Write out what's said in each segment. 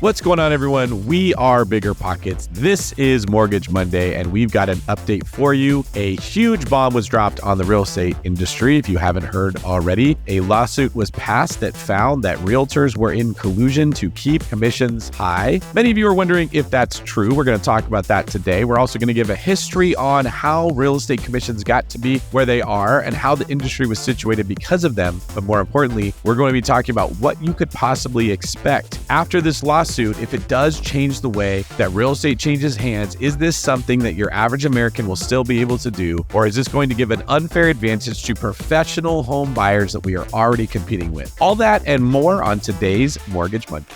What's going on, everyone? We are BiggerPockets. This is Mortgage Monday, and we've got an update for you. A huge bomb was dropped on the real estate industry. If you haven't heard already, a lawsuit was passed that found that realtors were in collusion to keep commissions high. Many of you are wondering if that's true. We're going to talk about that today. We're also going to give a history on how real estate commissions got to be where they are and how the industry was situated because of them. But more importantly, we're going to be talking about what you could possibly expect after this lawsuit. If it does change the way that real estate changes hands, is this something that your average American will still be able to do? Or is this going to give an unfair advantage to professional home buyers that we are already competing with? All that and more on today's Mortgage Monday.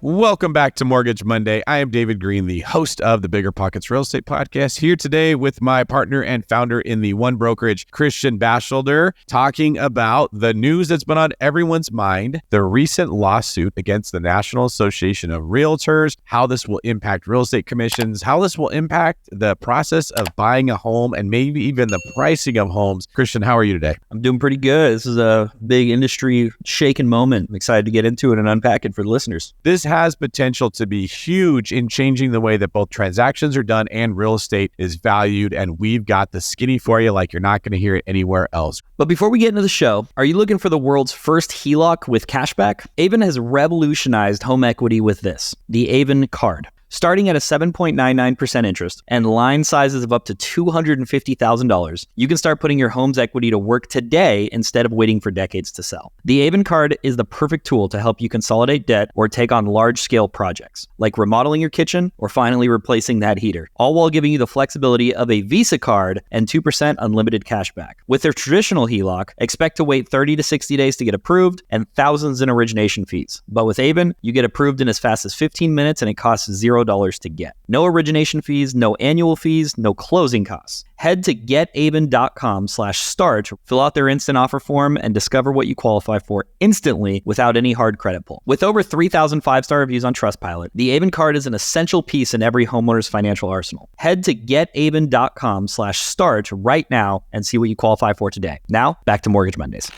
Welcome back to Mortgage Monday. I am David Green, the host of the BiggerPockets Real Estate Podcast, here today with my partner and founder in the One Brokerage, Christian Batchelder, talking about the news that's been on everyone's mind, the recent lawsuit against the National Association of Realtors, how this will impact real estate commissions, how this will impact the process of buying a home, and maybe even the pricing of homes. Christian, how are you today? I'm doing pretty good. This is a big industry shaking moment. I'm excited to get into it and unpack it for the listeners. This has potential to be huge in changing the way that both transactions are done and real estate is valued. And we've got the skinny for you like you're not going to hear it anywhere else. But before we get into the show, are you looking for the world's first HELOC with cashback? Aven has revolutionized home equity with this, the Aven card. Starting at a 7.99% interest and line sizes of up to $250,000, you can start putting your home's equity to work today instead of waiting for decades to sell. The Aven card is the perfect tool to help you consolidate debt or take on large-scale projects, like remodeling your kitchen or finally replacing that heater, all while giving you the flexibility of a Visa card and 2% unlimited cash back. With their traditional HELOC, expect to wait 30 to 60 days to get approved and thousands in origination fees. But with Aven, you get approved in as fast as 15 minutes and it costs $0 to get. No origination fees, no annual fees, no closing costs. Head to getaven.com/start, fill out their instant offer form, and discover what you qualify for instantly without any hard credit pull. With over 3,000 five-star reviews on Trustpilot, the Aven card is an essential piece in every homeowner's financial arsenal. Head to getaven.com/start right now and see what you qualify for today. Now, back to Mortgage Mondays.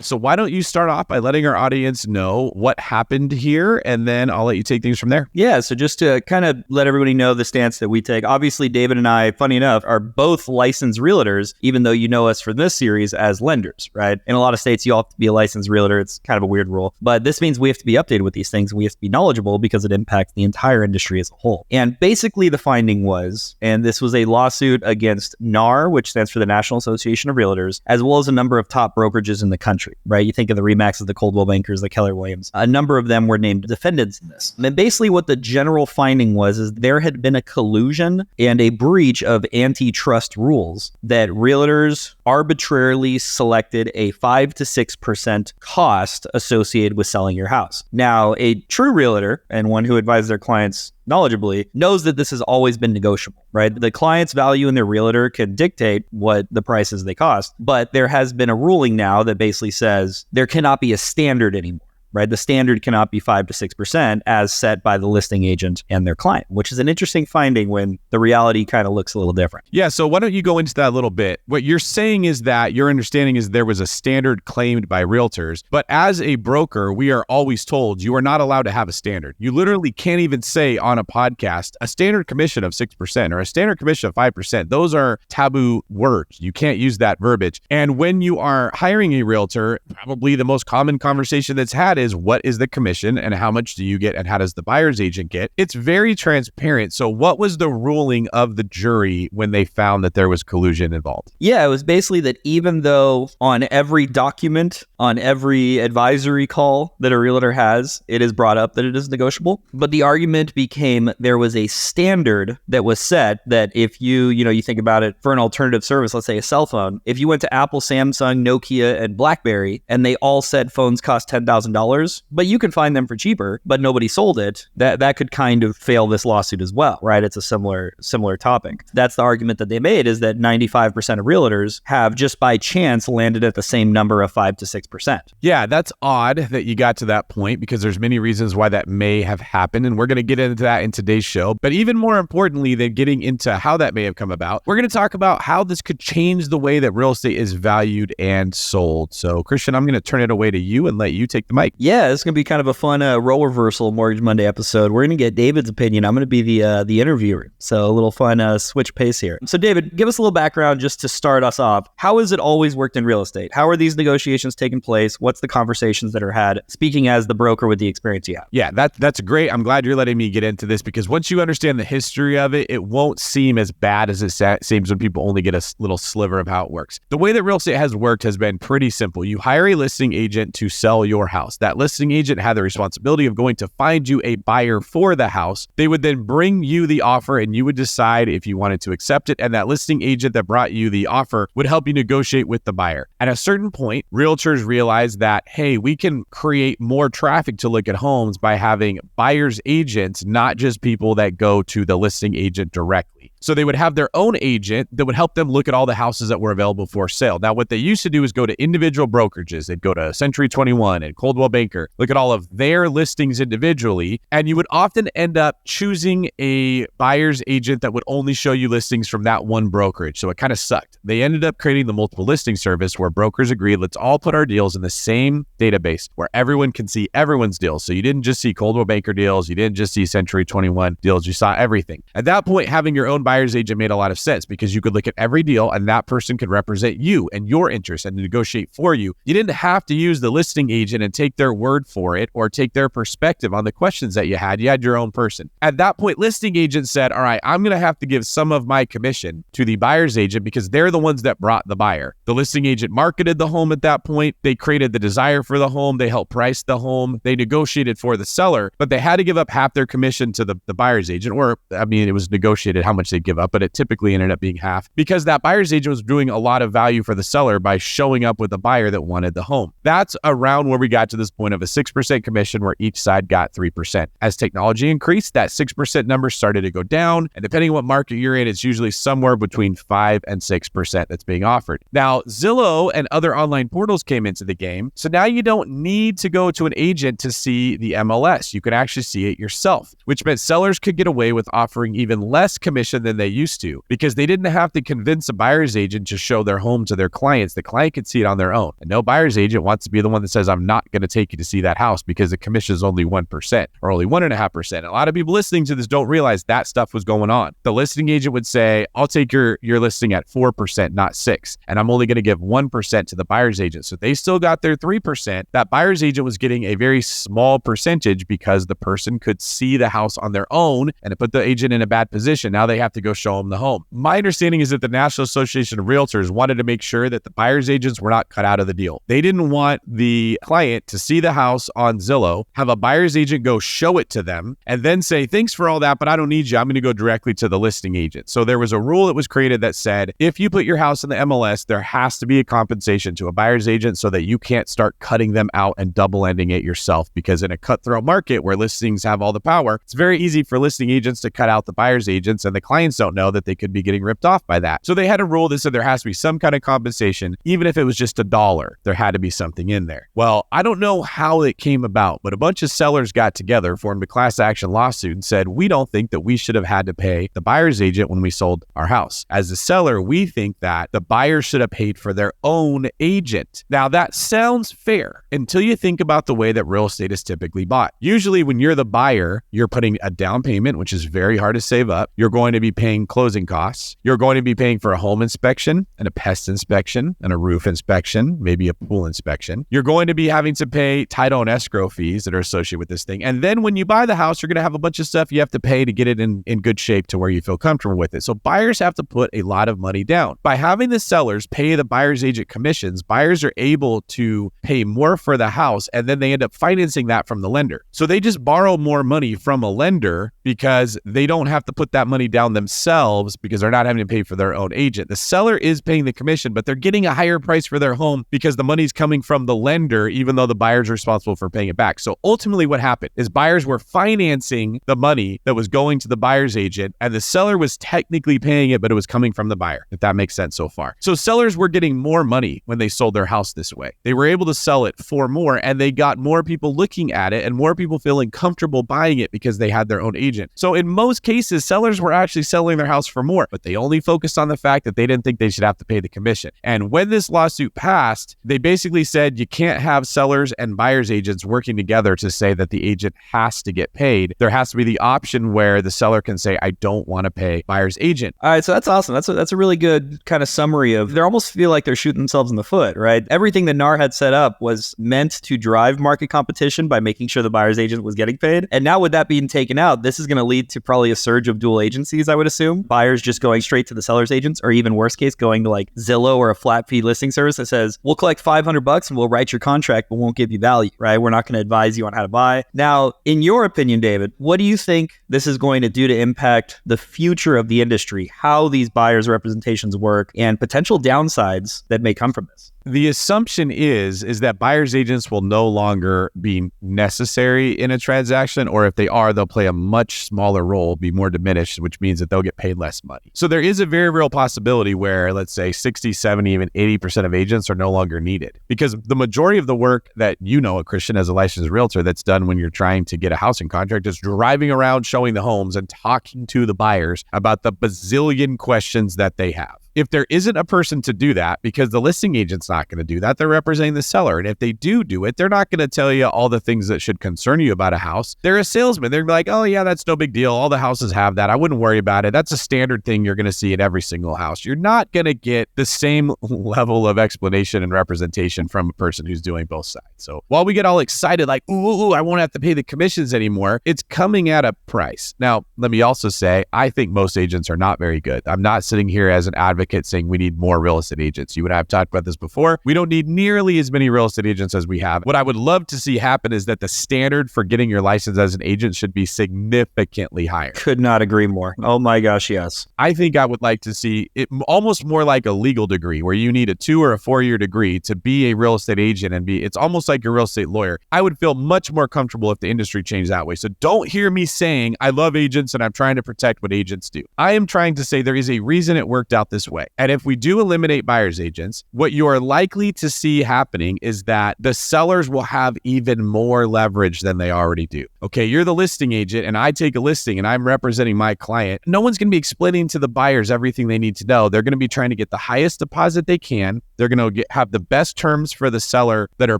So why don't you start off by letting our audience know what happened here, and then I'll let you take things from there. Yeah, so just to kind of let everybody know the stance that we take. Obviously, David and I, funny enough, are both licensed realtors, even though you know us for this series as lenders, right? In a lot of states, you all have to be a licensed realtor. It's kind of a weird rule. But this means we have to be updated with these things. We have to be knowledgeable because it impacts the entire industry as a whole. And basically, the finding was, and this was a lawsuit against NAR, which stands for the National Association of Realtors, as well as a number of top brokerages in the country. Right? You think of the Remaxes, the Coldwell Bankers, the Keller Williams. A number of them were named defendants in this. And basically what the general finding was is there had been a collusion and a breach of antitrust rules that realtors arbitrarily selected a 5 to 6% cost associated with selling your house. Now, a true realtor and one who advises their clients knowledgeably knows that this has always been negotiable, right? The client's value in their realtor can dictate what the prices they cost, but there has been a ruling now that basically says there cannot be a standard anymore. Right? The standard cannot be 5 to 6% as set by the listing agent and their client, which is an interesting finding when the reality kind of looks a little different. Yeah. So why don't you go into that a little bit? What you're saying is that your understanding is there was a standard claimed by realtors, but as a broker, we are always told you are not allowed to have a standard. You literally can't even say on a podcast, a standard commission of 6% or a standard commission of 5%. Those are taboo words. You can't use that verbiage. And when you are hiring a realtor, probably the most common conversation that's had is what is the commission and how much do you get and how does the buyer's agent get? It's very transparent. So what was the ruling of the jury when they found that there was collusion involved? Yeah, it was basically that even though on every document, on every advisory call that a realtor has, it is brought up that it is negotiable. But the argument became there was a standard that was set that if you think about it for an alternative service, let's say a cell phone, if you went to Apple, Samsung, Nokia, and BlackBerry, and they all said phones cost $10,000, but you can find them for cheaper, but nobody sold it, that could kind of fail this lawsuit as well, right? It's a similar topic. That's the argument that they made, is that 95% of realtors have just by chance landed at the same number of 5 to 6%. Yeah, that's odd that you got to that point because there's many reasons why that may have happened, and we're going to get into that in today's show. But even more importantly than getting into how that may have come about, we're going to talk about how this could change the way that real estate is valued and sold. So, Christian, I'm going to turn it away to you and let you take the mic. Yeah, it's going to be kind of a fun role reversal Mortgage Monday episode. We're going to get David's opinion. I'm going to be the interviewer. So a little fun switch pace here. So David, give us a little background just to start us off. How has it always worked in real estate? How are these negotiations taking place? What's the conversations that are had? Speaking as the broker with the experience you have. Yeah, that's great. I'm glad you're letting me get into this because once you understand the history of it, it won't seem as bad as it seems when people only get a little sliver of how it works. The way that real estate has worked has been pretty simple. You hire a listing agent to sell your house. That listing agent had the responsibility of going to find you a buyer for the house. They would then bring you the offer and you would decide if you wanted to accept it. And that listing agent that brought you the offer would help you negotiate with the buyer. At a certain point, realtors realized that, hey, we can create more traffic to look at homes by having buyer's agents, not just people that go to the listing agent directly. So they would have their own agent that would help them look at all the houses that were available for sale. Now, what they used to do is go to individual brokerages. They'd go to Century 21 and Coldwell Banker, look at all of their listings individually, and you would often end up choosing a buyer's agent that would only show you listings from that one brokerage. So it kind of sucked. They ended up creating the multiple listing service where brokers agreed, let's all put our deals in the same database where everyone can see everyone's deals. So you didn't just see Coldwell Banker deals, you didn't just see Century 21 deals, you saw everything. At that point, having your own buyer's agent made a lot of sense because you could look at every deal and that person could represent you and your interests and negotiate for you. You didn't have to use the listing agent and take their word for it or take their perspective on the questions that you had. You had your own person. At that point, listing agent said, all right, I'm going to have to give some of my commission to the buyer's agent because they're the ones that brought the buyer. The listing agent marketed the home at that point. They created the desire for the home. They helped price the home. They negotiated for the seller, but they had to give up half their commission to the buyer's agent, or it was negotiated how much they'd give up, but it typically ended up being half because that buyer's agent was doing a lot of value for the seller by showing up with a buyer that wanted the home. That's around where we got to this point of a 6% commission where each side got 3%. As technology increased, that 6% number started to go down. And depending on what market you're in, it's usually somewhere between 5 and 6% that's being offered. Now, Zillow and other online portals came into the game. So now you don't need to go to an agent to see the MLS. You can actually see it yourself, which meant sellers could get away with offering even less commission than they used to because they didn't have to convince a buyer's agent to show their home to their clients. The client could see it on their own. And no buyer's agent wants to be the one that says, I'm not going to take you to see that house because the commission is only 1% or only 1.5%. A lot of people listening to this don't realize that stuff was going on. The listing agent would say, I'll take your listing at 4%, not 6%. And I'm only going to give 1% to the buyer's agent. So they still got their 3%. That buyer's agent was getting a very small percentage because the person could see the house on their own and it put the agent in a bad position. Now they have to go show them the home. My understanding is that the National Association of Realtors wanted to make sure that the buyer's agents were not cut out of the deal. They didn't want the client to see the house on Zillow, have a buyer's agent go show it to them, and then say, thanks for all that, but I don't need you. I'm going to go directly to the listing agent. So there was a rule that was created that said, if you put your house in the MLS, there has to be a compensation to a buyer's agent so that you can't start cutting them out and double ending it yourself. Because in a cutthroat market where listings have all the power, it's very easy for listing agents to cut out the buyer's agents, and the clients don't know that they could be getting ripped off by that. So they had a rule that said there has to be some kind of compensation, even if it was just $1, there had to be something in there. Well, I don't know how it came about, but a bunch of sellers got together, formed a class action lawsuit and said, we don't think that we should have had to pay the buyer's agent when we sold our house. As a seller, we think that the buyer should have paid for their own agent. Now that sounds fair until you think about the way that real estate is typically bought. Usually when you're the buyer, you're putting a down payment, which is very hard to save up. You're going to be paying closing costs. You're going to be paying for a home inspection and a pest inspection and a roof inspection, maybe a pool inspection. You're going to be having to pay title and escrow fees that are associated with this thing. And then when you buy the house, you're going to have a bunch of stuff you have to pay to get it in good shape to where you feel comfortable with it. So buyers have to put a lot of money down. By having the sellers pay the buyer's agent commissions, buyers are able to pay more for the house, and then they end up financing that from the lender. So they just borrow more money from a lender because they don't have to put that money down themselves because they're not having to pay for their own agent. The seller is paying the commission, but they're getting a higher price for their home because the money's coming from the lender, even though the buyer's responsible for paying it back. So ultimately what happened is buyers were financing the money that was going to the buyer's agent, and the seller was technically paying it, but it was coming from the buyer, if that makes sense so far. So sellers were getting more money when they sold their house this way. They were able to sell it for more, and they got more people looking at it and more people feeling comfortable buying it because they had their own agent agent. So in most cases, sellers were actually selling their house for more, but they only focused on the fact that they didn't think they should have to pay the commission. And when this lawsuit passed, they basically said you can't have sellers and buyer's agents working together to say that the agent has to get paid. There has to be the option where the seller can say, I don't want to pay buyer's agent. All right, so that's awesome. That's a really good kind of summary of, they almost feel like they're shooting themselves in the foot, right? Everything that NAR had set up was meant to drive market competition by making sure the buyer's agent was getting paid. And now with that being taken out, this is going to lead to probably a surge of dual agencies, I would assume. Buyers just going straight to the seller's agents, or even worst case, going to like Zillow or a flat fee listing service that says, we'll collect $500 and we'll write your contract, but won't give you value, right? We're not going to advise you on how to buy. Now, in your opinion, David, what do you think this is going to do to impact the future of the industry, how these buyers' representations work, and potential downsides that may come from this? The assumption is that buyer's agents will no longer be necessary in a transaction, or if they are, they'll play a much smaller role, be more diminished, which means that they'll get paid less money. So there is a very real possibility where, let's say 60, 70, even 80% of agents are no longer needed, because the majority of the work that Christian, as a licensed realtor, that's done when you're trying to get a housing contract is driving around, showing the homes and talking to the buyers about the bazillion questions that they have. If there isn't a person to do that, because the listing agent's not going to do that, they're representing the seller. And if they do it, they're not going to tell you all the things that should concern you about a house. They're a salesman. They're like, oh yeah, that's no big deal. All the houses have that. I wouldn't worry about it. That's a standard thing you're going to see in every single house. You're not going to get the same level of explanation and representation from a person who's doing both sides. So while we get all excited, like, ooh, I won't have to pay the commissions anymore, it's coming at a price. Now, let me also say, I think most agents are not very good. I'm not sitting here as an advocate saying we need more real estate agents. You and I have talked about this before. We don't need nearly as many real estate agents as we have. What I would love to see happen is that the standard for getting your license as an agent should be significantly higher. Could not agree more. Oh my gosh, yes. I think I would like to see it almost more like a legal degree, where you need a 2 or a 4-year degree to be a real estate agent and it's almost like a real estate lawyer. I would feel much more comfortable if the industry changed that way. So don't hear me saying I love agents and I'm trying to protect what agents do. I am trying to say there is a reason it worked out this way. And if we do eliminate buyer's agents, what you are likely to see happening is that the sellers will have even more leverage than they already do. Okay, you're the listing agent and I take a listing and I'm representing my client. No one's going to be explaining to the buyers everything they need to know. They're going to be trying to get the highest deposit they can. They're going to have the best terms for the seller that are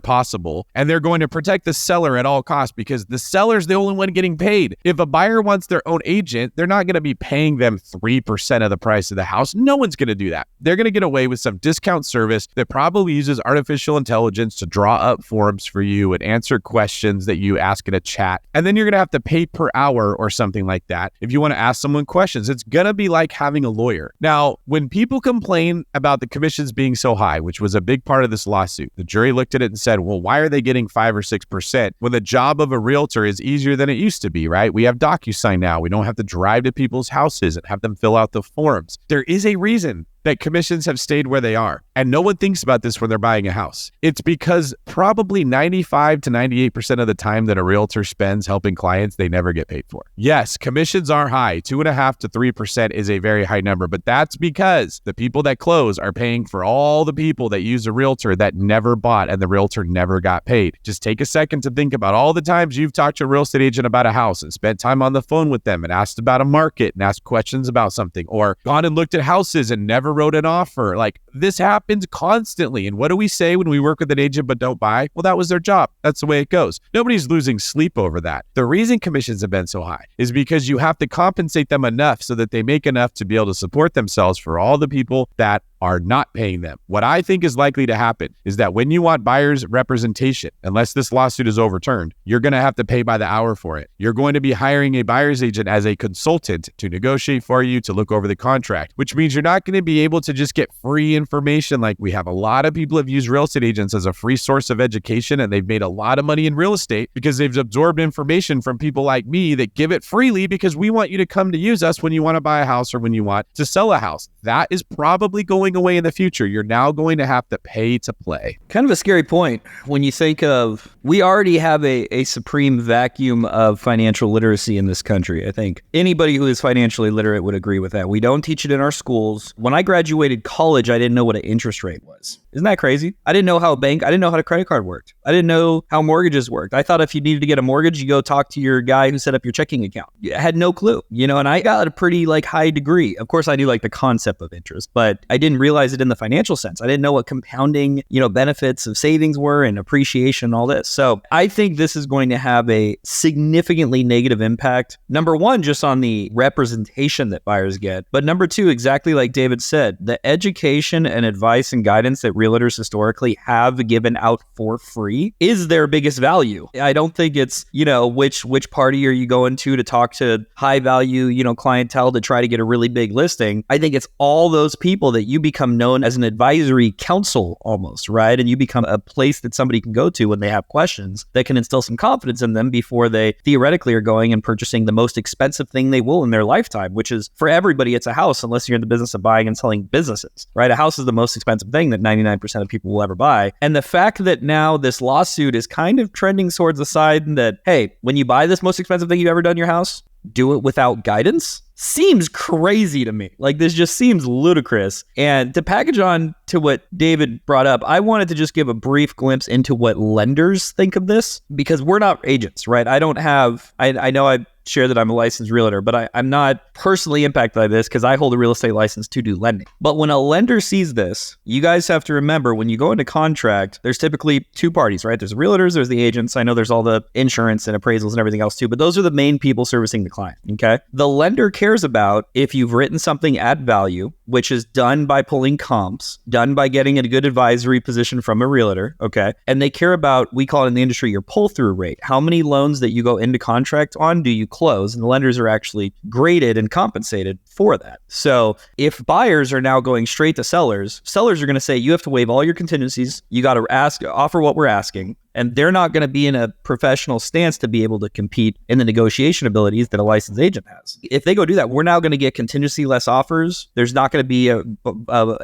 possible. And they're going to protect the seller at all costs, because the seller's the only one getting paid. If a buyer wants their own agent, they're not going to be paying them 3% of the price of the house. No one's going to do that. They're going to get away with some discount service that probably uses artificial intelligence to draw up forms for you and answer questions that you ask in a chat. And then you're going to have to pay per hour or something like that. If you want to ask someone questions, it's going to be like having a lawyer. Now, when people complain about the commissions being so high, which was a big part of this lawsuit, the jury looked at it and said, well, why are they getting 5 or 6% when the job of a realtor is easier than it used to be, right? We have DocuSign now. We don't have to drive to people's houses and have them fill out the forms. There is a reason that commissions have stayed where they are. And no one thinks about this when they're buying a house. It's because probably 95 to 98% of the time that a realtor spends helping clients, they never get paid for. Yes, commissions are high. 2.5% to 3% is a very high number, but that's because the people that close are paying for all the people that use a realtor that never bought and the realtor never got paid. Just take a second to think about all the times you've talked to a real estate agent about a house and spent time on the phone with them and asked about a market and asked questions about something, or gone and looked at houses and never wrote an offer. Like, this happens constantly. And what do we say when we work with an agent but don't buy? Well, that was their job. That's the way it goes. Nobody's losing sleep over that. The reason commissions have been so high is because you have to compensate them enough so that they make enough to be able to support themselves for all the people that are not paying them. What I think is likely to happen is that when you want buyer's representation, unless this lawsuit is overturned, you're going to have to pay by the hour for it. You're going to be hiring a buyer's agent as a consultant to negotiate for you, to look over the contract, which means you're not going to be able to just get free information like we have. A lot of people have used real estate agents as a free source of education, and they've made a lot of money in real estate because they've absorbed information from people like me that give it freely because we want you to come to use us when you want to buy a house or when you want to sell a house. That is probably going away in the future. You're now going to have to pay to play. Kind of a scary point when you think of, we already have a supreme vacuum of financial literacy in this country. I think anybody who is financially literate would agree with that. We don't teach it in our schools. When I graduated college, I didn't know what an interest rate was. Isn't that crazy? I didn't know how I didn't know how a credit card worked. I didn't know how mortgages worked. I thought if you needed to get a mortgage, you go talk to your guy who set up your checking account. I had no clue, and I got a pretty high degree. Of course, I knew the concept of interest, but I didn't realize it in the financial sense. I didn't know what compounding, benefits of savings were and appreciation and all this. So I think this is going to have a significantly negative impact. Number one, just on the representation that buyers get. But number two, exactly like David said, the education and advice and guidance that realtors historically have given out for free is their biggest value. I don't think it's, which party are you going to talk to high value, clientele to try to get a really big listing. I think it's all those people that you become known as an advisory council almost, right? And you become a place that somebody can go to when they have questions that can instill some confidence in them before they theoretically are going and purchasing the most expensive thing they will in their lifetime, which is for everybody, it's a house, unless you're in the business of buying and selling businesses, right? A house is the most expensive thing that 99% of people will ever buy. And the fact that now this lawsuit is kind of trending towards the side that, hey, when you buy this most expensive thing you've ever done in your house, do it without guidance seems crazy to me. This just seems ludicrous. And to package on to what David brought up, I wanted to just give a brief glimpse into what lenders think of this, because we're not agents, right? I know I share that I'm a licensed realtor, but I'm not personally impacted by this because I hold a real estate license to do lending. But when a lender sees this, you guys have to remember, when you go into contract, there's typically two parties, right? There's the realtors, there's the agents. I know there's all the insurance and appraisals and everything else too, but those are the main people servicing the client, okay? The lender cares about if you've written something at value, which is done by pulling comps, done by getting a good advisory position from a realtor, okay? And they care about, we call it in the industry, your pull-through rate. How many loans that you go into contract on do you close? And the lenders are actually graded and compensated for that. So if buyers are now going straight to sellers are going to say, you have to waive all your contingencies. You got to offer what we're asking. And they're not going to be in a professional stance to be able to compete in the negotiation abilities that a licensed agent has. If they go do that, we're now going to get contingency less offers. There's not going to be a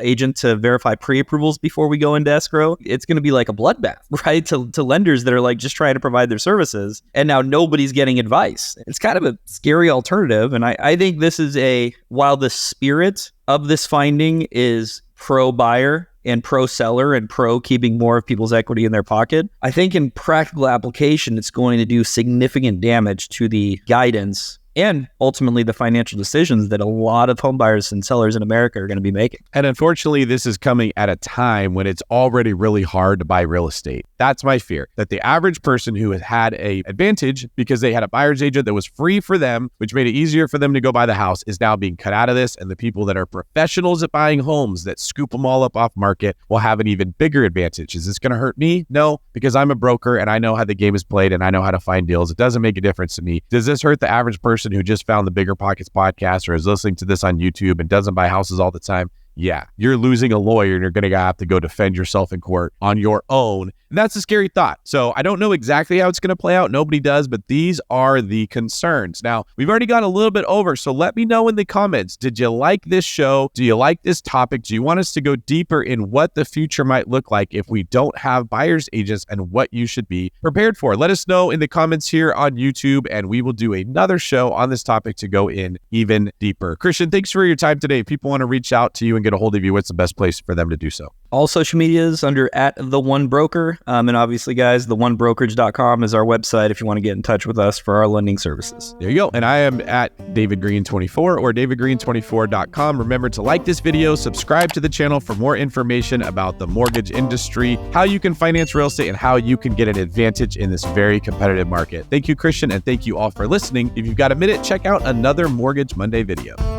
agent to verify pre-approvals before we go into escrow. It's going to be like a bloodbath, right? To lenders that are just trying to provide their services. And now nobody's getting advice. It's kind of a scary alternative. And I think this is while the spirit of this finding is pro-buyer and pro-seller and pro-keeping more of people's equity in their pocket, I think in practical application, it's going to do significant damage to the guidance and ultimately the financial decisions that a lot of home buyers and sellers in America are going to be making. And unfortunately, this is coming at a time when it's already really hard to buy real estate. That's my fear, that the average person who has had an advantage because they had a buyer's agent that was free for them, which made it easier for them to go buy the house, is now being cut out of this. And the people that are professionals at buying homes that scoop them all up off market will have an even bigger advantage. Is this going to hurt me? No, because I'm a broker and I know how the game is played and I know how to find deals. It doesn't make a difference to me. Does this hurt the average person who just found the BiggerPockets podcast or is listening to this on YouTube and doesn't buy houses all the time? Yeah, you're losing a lawyer and you're going to have to go defend yourself in court on your own. And that's a scary thought. So I don't know exactly how it's going to play out. Nobody does, but these are the concerns. Now, we've already gone a little bit over, so let me know in the comments. Did you like this show? Do you like this topic? Do you want us to go deeper in what the future might look like if we don't have buyer's agents and what you should be prepared for? Let us know in the comments here on YouTube, and we will do another show on this topic to go in even deeper. Christian, thanks for your time today. If people want to reach out to you and get a hold of you, what's the best place for them to do so? All social medias under @TheOneBroker. And obviously, guys, theonebrokerage.com is our website if you want to get in touch with us for our lending services. There you go. And I am at DavidGreen24 or DavidGreen24.com. Remember to like this video, subscribe to the channel for more information about the mortgage industry, how you can finance real estate, and how you can get an advantage in this very competitive market. Thank you, Christian, and thank you all for listening. If you've got a minute, check out another Mortgage Monday video.